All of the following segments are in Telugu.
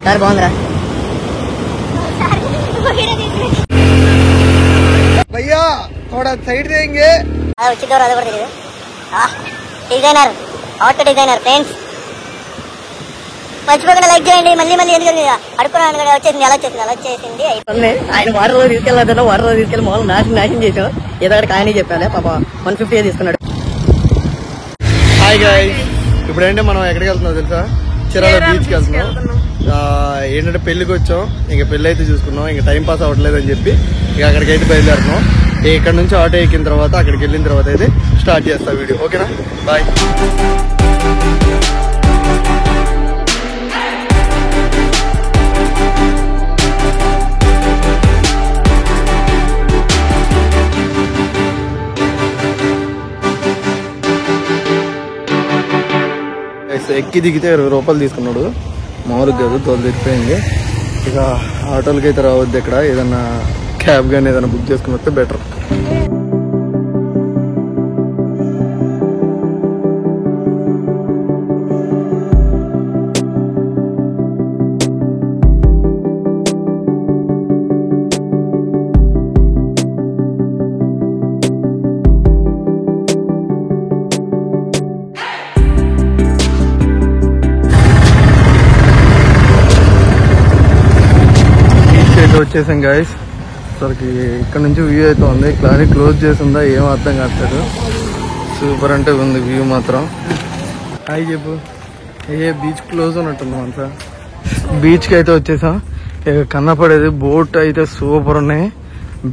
సార్ బాగుందిరా भैया थोड़ा साइड देंगे వచ్చిందో అది కూడా తెలియదు డిజైనర్ ఆటో డిజైనర్ ఫ్రెండ్స్ మర్చిపోకుండా లైక్ చేయండి మళ్ళీ ఎందుకంటే అడుక్కున్నాను వచ్చేసింది అలా వచ్చేసింది ఆయన వారంలో తీసుకెళ్ళాడు వారంలో తీసుకెళ్ళి మామూలు నాశనం చేసాం ఏదో ఒకటి ఆయన చెప్పాలి పాప 150 తీసుకున్నాడు. హాయ్ గాయ్స్ ఇప్పుడంటే మనం ఎక్కడికి వెళ్తున్నాం తెలుసా చిరాల బీచ్కి వెళ్తున్నాం. ఏంటంటే పెళ్లికి వచ్చాం ఇంకా పెళ్లి అయితే చూసుకున్నాం ఇంకా టైం పాస్ అవ్వట్లేదు అని చెప్పి ఇక అక్కడికి అయితే బయలుదేరుతున్నాం. ఇక్కడ నుంచి ఆటో ఎక్కిన తర్వాత అక్కడికి వెళ్ళిన తర్వాత అయితే స్టార్ట్ చేస్తా వీడియో ఓకేనా బాయ్. ఎక్కి దిగితే 20 రూపాయలు తీసుకున్నాడు మామూలుగా కాదు తోలు తిరిగిపోయింది. ఇక ఆటోలకి అయితే రావద్దు ఇక్కడ ఏదన్నా క్యాబ్ కానీ ఏదైనా బుక్ చేసుకుని వస్తే బెటర్. వచ్చేసాం గాయస్ అసలుకి ఇక్కడ నుంచి వ్యూ అయితే ఉంది కానీ క్లోజ్ చేసిందా ఏం అర్థం కావట్లేదు. సూపర్ అంటే ఉంది వ్యూ మాత్రం. హాయ్ చెప్పు బీచ్ క్లోజ్ ఉన్నట్టుంది మనసా. బీచ్కి అయితే వచ్చేసాం కన్నపడేది బోట్ అయితే సూపర్ ఉన్నాయి.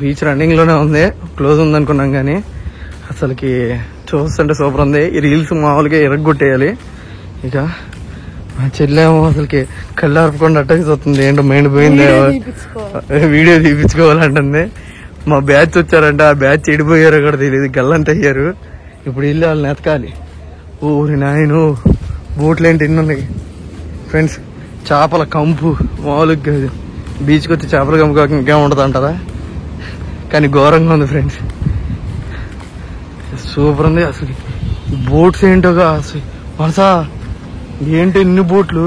బీచ్ రన్నింగ్ లోనే ఉంది క్లోజ్ ఉంది అనుకున్నాం కానీ అసలుకి చూస్తుంటే సూపర్ ఉంది. ఈ రీల్స్ మామూలుగా ఎరగొట్టేయాలి. ఇక మా చెల్లేమో అసలుకి కళ్ళు ఆర్పకుండా అట్టకి చూస్తుంది ఏంటో మైండ్ పోయిందే వీడియో తీపించుకోవాలంటుంది. మా బ్యాచ్ వచ్చారంటే ఆ బ్యాచ్ చెడిపోయారో కూడా తెలియదు గల్లంత అయ్యారు. ఇప్పుడు వెళ్ళి వాళ్ళని ఎతకాలి. ఊరి నాయను బోట్లు ఏంటి ఎన్ని ఉన్నాయి ఫ్రెండ్స్. చేపల కంపు మామూలుగా కాదు. బీచ్కి వచ్చి చేపల కంపు కాక ఇంకేం ఉండదు అంటారా కానీ ఘోరంగా ఉంది ఫ్రెండ్స్. సూపర్ ఉంది అసలు. బోట్స్ ఏంటోగా అసలు మనసా ఏంటి ఎన్ని బోట్లు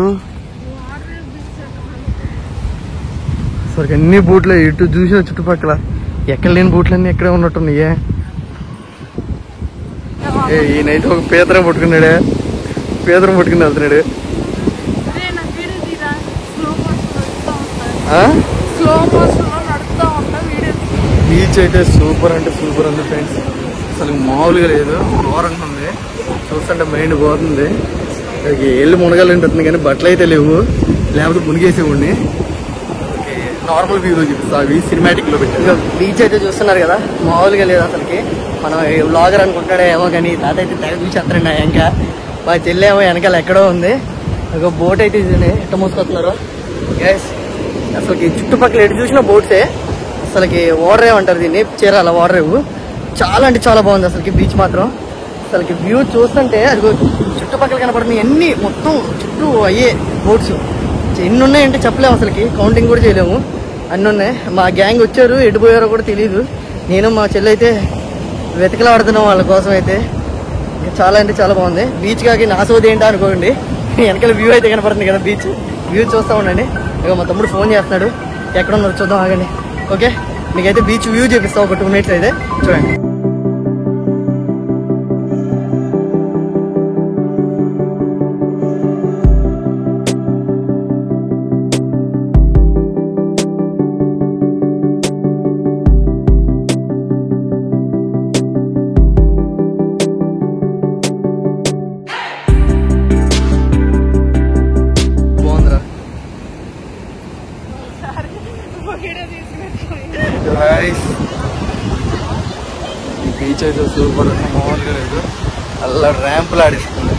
అసలు ఎన్ని బోట్లు ఇటు చూసిన చుట్టుపక్కల ఎక్కడ లేని బోట్లన్నీ ఎక్కడే ఉన్నట్టున్నాయే. ఈయనైతే ఒక పీతరం పట్టుకున్నాడే పీతరం పట్టుకుని వెళ్తున్నాడు. బీచ్ అయితే సూపర్ అంటే సూపర్ ఉంది ఫ్రెండ్స్. అసలు మామూలుగా లేదు ఘోరంగా ఉంది. చూస్తుంటే మైండ్ పోతుంది. ఎల్లు మునగాలంటుంది కానీ బట్టలు అయితే లేవు లేకపోతే మునిగేసేవాడిని. నార్మల్ వ్యూలో చూపిస్తా అవి సినిమాటిక్ లో పెట్టారు. బీచ్ అయితే చూస్తున్నారు కదా మామూలుగా లేదు అసలుకి. మనం వ్లాగర్ అనుకుంటాడే ఏమో కానీ తాత అయితే తెగ చూసేస్తారండి. ఇంకా మా చెల్లేమో వెనకాల ఎక్కడో ఉంది. ఒక బోట్ అయితే ఎట్ట మోసుకొస్తున్నారు గ్యాస్. అసలుకి చుట్టుపక్కల ఎటు చూసిన బోట్సే. అసలుకి వాటర్ ఏమంటారు దీన్ని చీరాల వాటర్ రేవు. చాలా అంటే చాలా బాగుంది అసలుకి బీచ్ మాత్రం. అసలుకి వ్యూ చూస్తుంటే అది చుట్టుపక్కల కనపడుతుంది అన్ని మొత్తం చుట్టూ అయ్యే బోట్స్ ఎన్ని ఉన్నాయంటే చెప్పలేము అసలుకి కౌంటింగ్ కూడా చేయలేము అన్ని ఉన్నాయి. మా గ్యాంగ్ వచ్చారు ఎడిపోయారో కూడా తెలియదు. నేను మా చెల్లి అయితే వెతకలాడుతున్నాం వాళ్ళ కోసం అయితే. చాలా అంటే చాలా బాగుంది బీచ్. కాకి నాసోది ఏంటో అనుకోండి వెనకాల వ్యూ అయితే కనపడుతుంది కదా బీచ్ వ్యూ చూస్తా ఉండండి. ఇక మా తమ్ముడు ఫోన్ చేస్తున్నాడు ఎక్కడ ఉన్నారు చూద్దాం ఆగండి. ఓకే మీకైతే బీచ్ వ్యూ చూపిస్తాం ఒక 2 minutes అయితే చూడండి. బీచ్ అయితే సూపర్ మామూలుగా లేదు. అలా ర్యాంపులు ఆడిస్తుంది.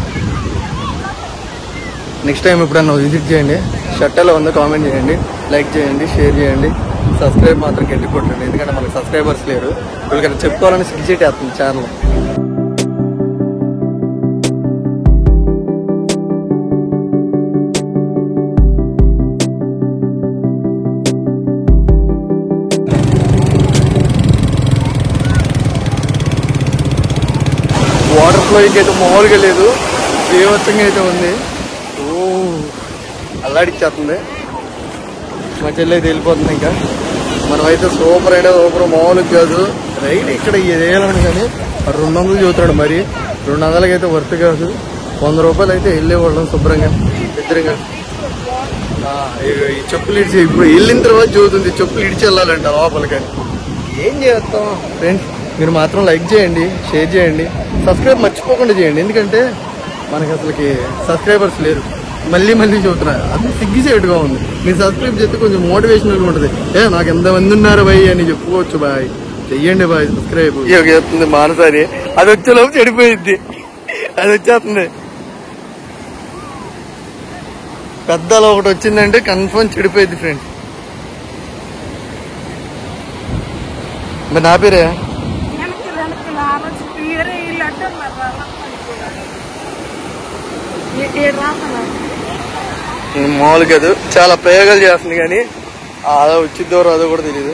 నెక్స్ట్ టైం ఎప్పుడన్నా విజిట్ చేయండి. షర్ట్ ఎలా ఉందో కామెంట్ చేయండి, లైక్ చేయండి, షేర్ చేయండి, సబ్స్క్రైబ్ మాత్రం గట్టి కొట్టండి. ఎందుకంటే మనకి సబ్స్క్రైబర్స్ లేరు. వీళ్ళకన్నా చెప్పుకోవాలని సిగ్గుచేటి వేస్తుంది ఛానల్. వాటర్ ఫ్లోయింగ్ అయితే మామూలుగా లేదు, బీభత్సంగా అయితే ఉంది. ఓ అల్లాడిచ్చేస్తుంది. మా చెల్లి అయితే వెళ్ళిపోతుంది. ఇంకా మనమైతే సూపర్ అయినా సూపర్ మామూలు కాదు. రైట్ ఇక్కడ వేయాలని కానీ 200 చదువుతున్నాడు. మరి 200కి అయితే వర్త్ కాదు. 100 రూపాయలు అయితే వెళ్ళేవాళ్ళం శుభ్రంగా ఇద్దరుగా. ఈ చెప్పులు ఇడిచి ఇప్పుడు వెళ్ళిన తర్వాత చదువుతుంది. చెప్పులు ఇడిచి వెళ్ళాలంట లోపలికి. ఏం చేస్తాం ఫ్రెండ్స్, మీరు మాత్రం లైక్ చేయండి, షేర్ చేయండి, సబ్స్క్రైబ్ మర్చిపోకుండా చేయండి. ఎందుకంటే మనకి అసలుకి సబ్స్క్రైబర్స్ లేరు. మళ్ళీ చెబుతున్నా, అది సిగ్గిసేటుగా ఉంది. మీరు సబ్స్క్రైబ్ చేస్తే కొంచెం మోటివేషనల్గా ఉంటుంది. నాకు ఎంతమంది ఉన్నారు బాయ్ అని చెప్పుకోవచ్చు. బాయ్ చెయ్యండి బాయ్ సబ్స్క్రైబ్. చేస్తుంది మానసారి, అది వచ్చేలోపు చెడిపోయిద్ది. అది వచ్చేస్తుంది. పెద్దలో ఒకటి వచ్చిందంటే కన్ఫర్మ్ చెడిపోయిద్ది ఫ్రెండ్స్. మరి నా పేరే మామూలు కాదు, చాలా ప్రయోగాలు చేస్తుంది. కానీ అదో వచ్చిద్దో అదో కూడా తెలీదు.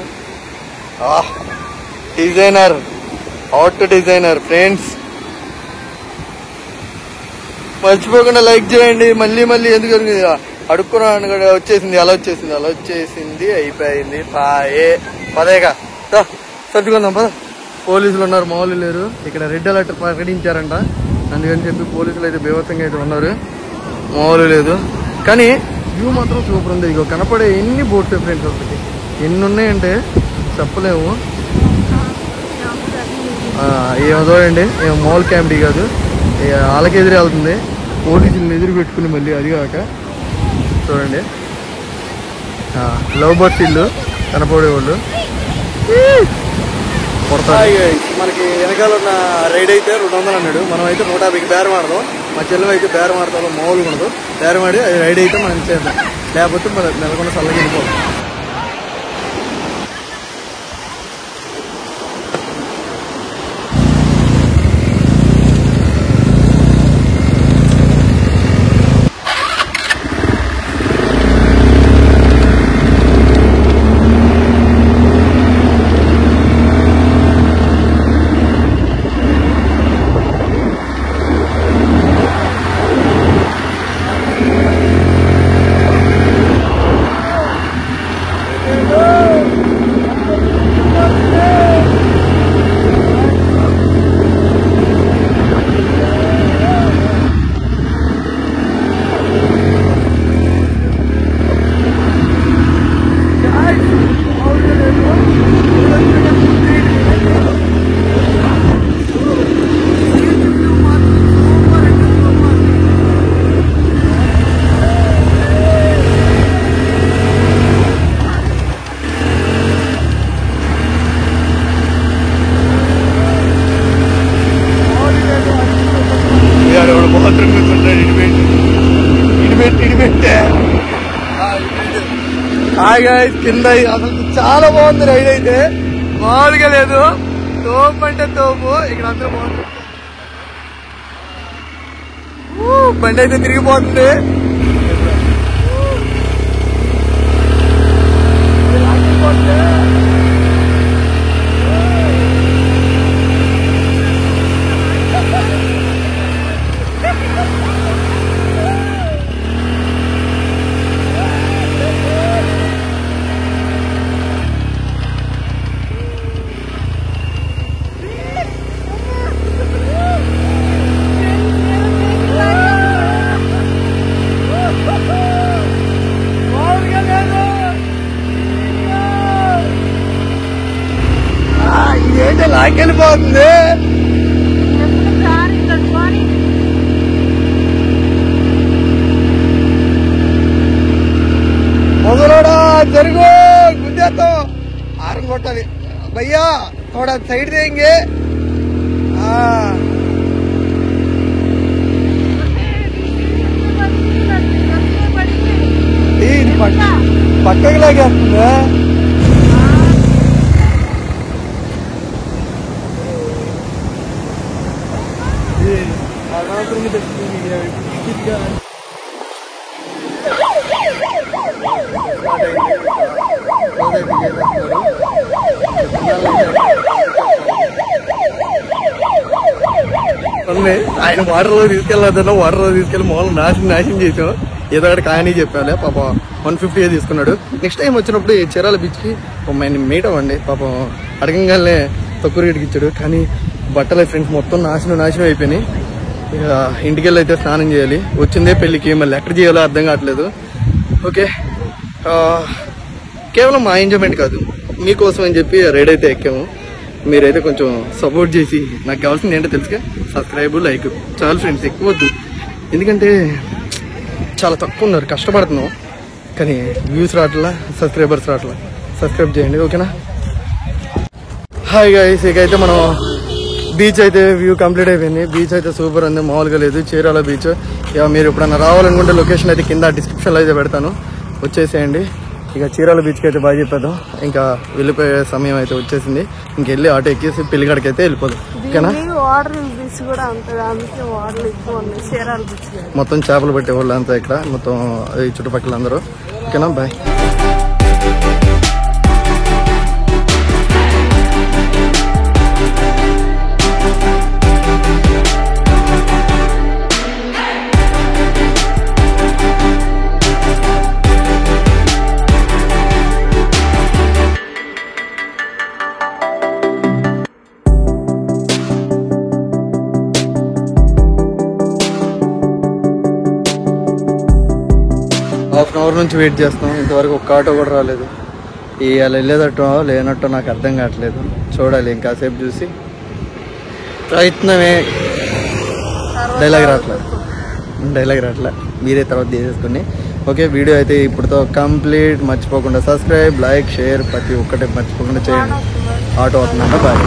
Designer, art designer friends. మర్చిపోకుండా లైక్ చేయండి. మళ్ళీ ఎందుకు అడుక్కున్నాను కూడా వచ్చేసింది. అలా వచ్చేసింది అయిపోయింది. పదేగా సర్దుకుందాం పద. పోలీసులు ఉన్నారు, మామూలు లేరు. ఇక్కడ రెడ్ అలర్ట్ ప్రకటించారంట. అందుకని చెప్పి పోలీసులు అయితే బీభత్సంగా అయితే ఉన్నారు. మామూలు లేదు. కానీ వ్యూ మాత్రం సూపర్ ఉంది. ఇగో కనపడే ఎన్ని బోట్స్ ఫ్రెండ్స్ ఒకటి ఎన్ని ఉన్నాయంటే చెప్పలేము. ఏమో చూడండి, మామూలు క్యాంపీ కాదు. వాళ్ళకి ఎదురు వెళ్తుంది. పోలీసులను ఎదురు పెట్టుకుని మళ్ళీ అది కాక చూడండి లవ్ బర్డ్స్ ఇల్లు కనపడేవాళ్ళు. మనకి వెనకాల ఉన్న రైడ్ అయితే 200 అన్నాడు. మనం అయితే 150కి బేరం ఆడదాం. మా చెల్లెలు అయితే బేరం ఆడతాం. మామూలుగా ఉండదు. బేరం ఆడి అది రైడ్ అయితే మనం చేద్దాం. లేకపోతే నెలకొండ చల్లగా వెళ్ళిపోతాం. కింద అసలు చాలా బాగుంది. రైడ్ అయితే మామూలుగా లేదు. తోపు అంటే తోపు. ఇక్కడ అందరూ బాగుంది. బండి అయితే తిరిగిపోతుంది. ఇదేంటే లాకెళ్ళిపోతుంది. మొదలోడా జరుగు గుద్దేస్తాం. ఆరం కొట్టాలి భయ్యా. थोड़ा साइड देंगे. పక్కకి లాగేస్తుందా? అనవసరంగా తెచ్చుకుంది. ఆయన వాటర్లో తీసుకెళ్ళాదన్నా వాటర్లో తీసుకెళ్ళి మామూలు నాశనం చేసాం. ఏదో ఒకటి కానీ చెప్పాలి. పాపం 150 తీసుకున్నాడు. నెక్స్ట్ టైం వచ్చినప్పుడు ఈ చీరాల బీచ్కి మీట్ అవ్వండి. పాపం అడగంగానే తక్కువ రేటుకి ఇచ్చాడు. కానీ బట్టలే ఫ్రెండ్స్ మొత్తం నాశనం అయిపోయినాయి. ఇక ఇంటికెళ్ళి అయితే స్నానం చేయాలి. వచ్చిందే పెళ్లికి, మళ్ళీ ఎక్కడ చేయాలో అర్థం కావట్లేదు. ఓకే, కేవలం మా ఎంజాయ్మెంట్ కాదు, మీకోసం అని చెప్పి రైడ్ అయితే ఎక్కాము. మీరైతే కొంచెం సపోర్ట్ చేసి, నాకు కావాల్సింది ఏంటో తెలుసుగా, సబ్స్క్రైబ్, లైక్ చాలు ఫ్రెండ్స్, ఎక్కువ వద్దు. ఎందుకంటే చాలా తక్కువ ఉన్నారు, కష్టపడుతున్నాం. కానీ వ్యూస్ రావట్లా, సబ్స్క్రైబర్స్ రావట్లా. సబ్స్క్రైబ్ చేయండి, ఓకేనా? హాయ్ గైస్, ఇకైతే మనం బీచ్ అయితే వ్యూ కంప్లీట్ అయిపోయింది. బీచ్ అయితే సూపర్ ఉంది, మామూలుగా లేదు. చీరాల బీచ్. ఇక మీరు ఎప్పుడన్నా రావాలనుకుంటే లొకేషన్ అయితే కింద డిస్క్రిప్షన్లో అయితే పెడతాను, వచ్చేసేయండి. ఇక చీరాల బీచ్కి అయితే బాగా చెప్పేద్దాం. ఇంకా వెళ్ళిపోయే సమయం అయితే వచ్చేసింది. ఇంకెళ్ళి ఆటో ఎక్కేసి పెళ్లిగడికి అయితే వెళ్ళిపోదాం, ఓకేనా? మొత్తం చేపలు పట్టే వాళ్ళు అంతా ఇక్కడ, మొత్తం ఈ చుట్టుపక్కల అందరూ, ఓకేనా? బాయ్. హాఫ్ అన్ అవర్ నుంచి వెయిట్ చేస్తాం, ఇంతవరకు ఒక్క ఆటో కూడా రాలేదు. ఇవాళ వెళ్ళేదట్టో లేనట్టో నాకు అర్థం కావట్లేదు. చూడాలి, ఇంకాసేపు చూసి ప్రయత్నమే. డైలాగ్ రావట్లే, మీరే తర్వాత తీసేసుకుని. ఓకే, వీడియో అయితే ఇప్పుడుతో కంప్లీట్. మర్చిపోకుండా సబ్స్క్రైబ్, లైక్, షేర్ ప్రతి ఒక్కటి మర్చిపోకుండా చేయండి. ఆటో అవుతుందంట, బాయ్.